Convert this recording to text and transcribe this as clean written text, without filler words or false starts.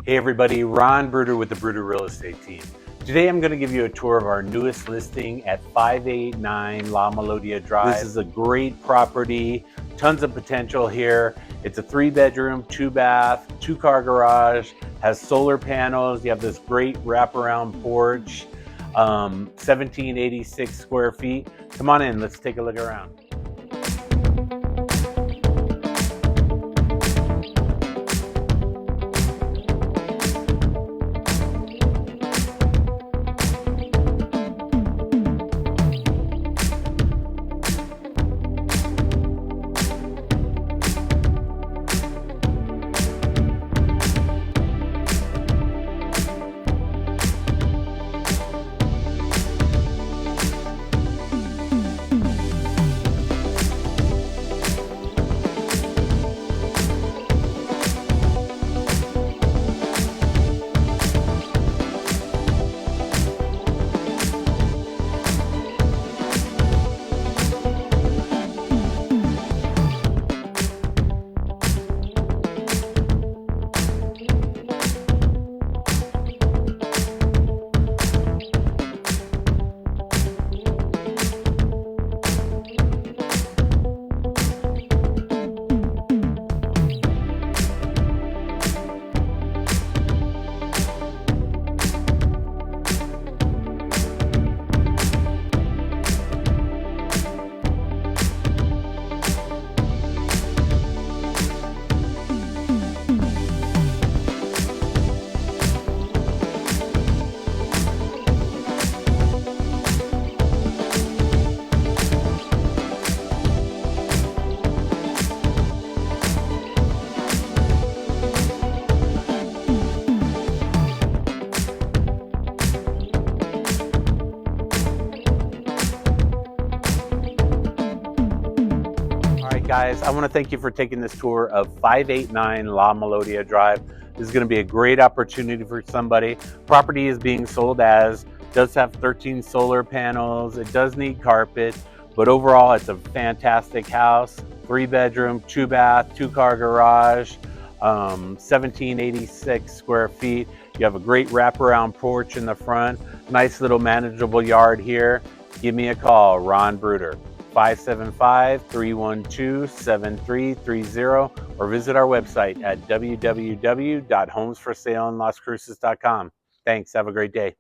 Hey everybody, Ron Bruder with the Bruder Real Estate Team. Today I'm going to give you a tour of our newest listing at 589 La Melodia Drive. This is a great property, tons of potential here. It's a 3-bedroom, 2-bath, 2-car garage, has solar panels. You have this great wraparound porch, 1786 square feet. Come on in, let's take a look around. Guys, I want to thank you for taking this tour of 589 La Melodia Drive. This is going to be a great opportunity for somebody. Property is being sold as, does have 13 solar panels, it does need carpet, but overall it's a fantastic house. 3-bedroom, 2-bath, 2-car garage, 1786 square feet. You have a great wraparound porch in the front, nice little manageable yard here. Give me a call, Ron Bruder. 575-312-7330 or visit our website at www.homesforsaleandlascruces.com. Thanks. Have a great day.